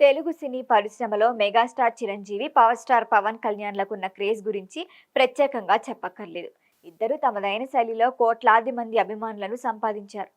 Telugu cine పరిశ్రమలో megastar Chiranjeevi, power star Pawan కళ్యాణ్లకు ఉన్న క్రేజ్ గురించి ప్రత్యేకంగా చెప్పక్కర్లేదు. ఇద్దరు తమదైన శైలిలో కోట్లాది మంది అభిమానులను సంపాదించారు.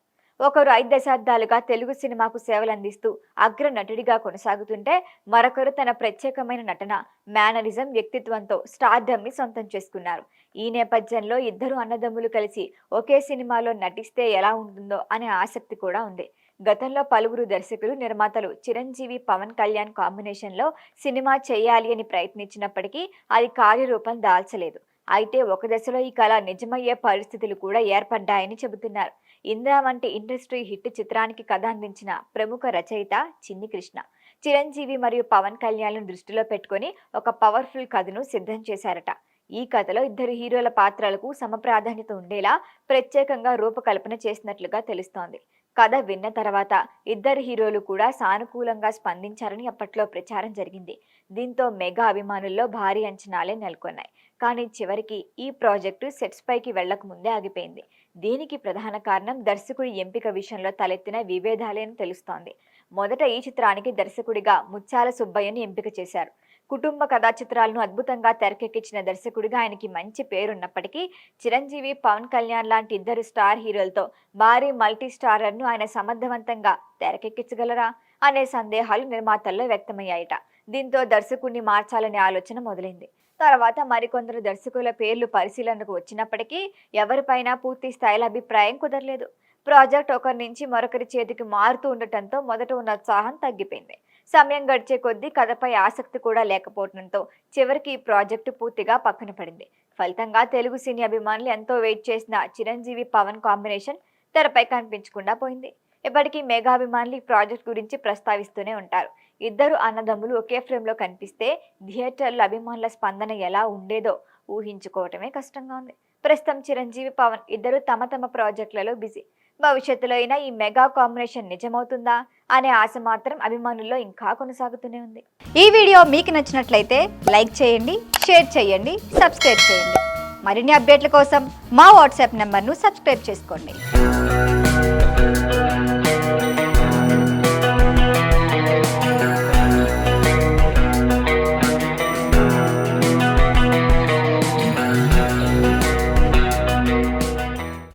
ఒకరు 5 దశాబ్దాలుగా తెలుగు సినిమాకు సేవలందిస్తూ అగ్ర నటుడిగా కొనసాగుతుంటే, మరొకరు తన ప్రత్యేకమైన నటన, మేనరిజం, వ్యక్తిత్వంతో స్టార్డమ్ ని సొంతం చేసుకున్నారు. ఈ నేపథ్యంలో ఇద్దరు అన్నదమ్ములు కలిసి ఒకే సినిమాలో నటిస్తే ఎలా ఉంటుందో అనే ఆసక్తి కూడా ఉంది. గతంలో పలువురు దర్శకులు, నిర్మాతలు చిరంజీవి, పవన్ కళ్యాణ్ కాంబినేషన్లో సినిమా చేయాలి అని ప్రయత్నించినప్పటికీ అది కార్యరూపం దాల్చలేదు. అయితే ఒక దశలో ఈ కళ నిజమయ్యే పరిస్థితులు కూడా ఏర్పడ్డాయని చెబుతున్నారు. ఇంద్ర వంటి ఇండస్ట్రీ హిట్ చిత్రానికి కథ అందించిన ప్రముఖ రచయిత చిన్ని కృష్ణ చిరంజీవి మరియు పవన్ కళ్యాణ్ను దృష్టిలో పెట్టుకొని ఒక పవర్ఫుల్ కథను సిద్ధం చేశారట. ఈ కథలో ఇద్దరు హీరోల పాత్రలకు సమప్రాధాన్యత ఉండేలా ప్రత్యేకంగా రూపకల్పన చేసినట్లుగా తెలుస్తోంది. కథ విన్న తర్వాత ఇద్దరు హీరోలు కూడా సానుకూలంగా స్పందించారని అప్పట్లో ప్రచారం జరిగింది. దీంతో మెగా అభిమానుల్లో భారీ అంచనాలే నెలకొన్నాయి. కానీ చివరికి ఈ ప్రాజెక్టు సెట్స్ పైకి వెళ్లక ముందే ఆగిపోయింది. దీనికి ప్రధాన కారణం దర్శకుడి ఎంపిక విషయంలో తలెత్తిన విభేదాలేని తెలుస్తోంది. మొదట ఈ చిత్రానికి దర్శకుడిగా ముత్యాల సుబ్బయ్యను ఎంపిక చేశారు. కుటుంబ కథా చిత్రాలను అద్భుతంగా తెరకెక్కించిన దర్శకుడిగా ఆయనకి మంచి పేరున్నప్పటికీ, చిరంజీవి, పవన్ కళ్యాణ్ లాంటి ఇద్దరు స్టార్ హీరోలతో భారీ మల్టీ స్టారర్ను ఆయన సమర్థవంతంగా తెరకెక్కించగలరా అనే సందేహాలు నిర్మాతల్లో వ్యక్తమయ్యాయట. దీంతో దర్శకుడిని మార్చాలనే ఆలోచన మొదలైంది. తర్వాత మరికొందరు దర్శకుల పేర్లు పరిశీలనకు వచ్చినప్పటికీ ఎవరిపైన పూర్తి స్థాయిలో అభిప్రాయం కుదరలేదు. ప్రాజెక్ట్ ఒకరి నుంచి మరొకరి చేతికి మారుతూ ఉండటంతో మొదట ఉన్న ఉత్సాహం తగ్గిపోయింది. సమయం గడిచే కొద్దీ కథపై ఆసక్తి కూడా లేకపోవడంతో చివరికి ఈ ప్రాజెక్టు పూర్తిగా పక్కన పడింది. ఫలితంగా తెలుగు సినీ అభిమానులు ఎంతో వెయిట్ చేసిన చిరంజీవి, పవన్ కాంబినేషన్ తెరపై కనిపించకుండా పోయింది. ఇప్పటికీ మెగా అభిమానులు ఈ ప్రాజెక్ట్ గురించి ప్రస్తావిస్తూనే ఉంటారు. ఇద్దరు అన్నదమ్ములు ఒకే ఫ్రేమ్లో కనిపిస్తే థియేటర్లో అభిమానుల స్పందన ఎలా ఉండేదో ఊహించుకోవటమే కష్టంగా ఉంది. ప్రస్తుతం చిరంజీవి, పవన్ ఇద్దరు తమ తమ ప్రాజెక్టులలో బిజీ. భవిష్యత్తులో అయినా ఈ మెగా కాంబినేషన్ నిజమవుతుందా అనే ఆశ మాత్రం అభిమానుల్లో ఇంకా కొనసాగుతూనే ఉంది. ఈ వీడియో మీకు నచ్చినట్లయితే లైక్ చేయండి, షేర్ చేయండి, సబ్స్క్రైబ్ చేయండి. మరిన్ని అప్డేట్ల కోసం మా వాట్సాప్ నెంబర్ను సబ్స్క్రైబ్ చేసుకోండి.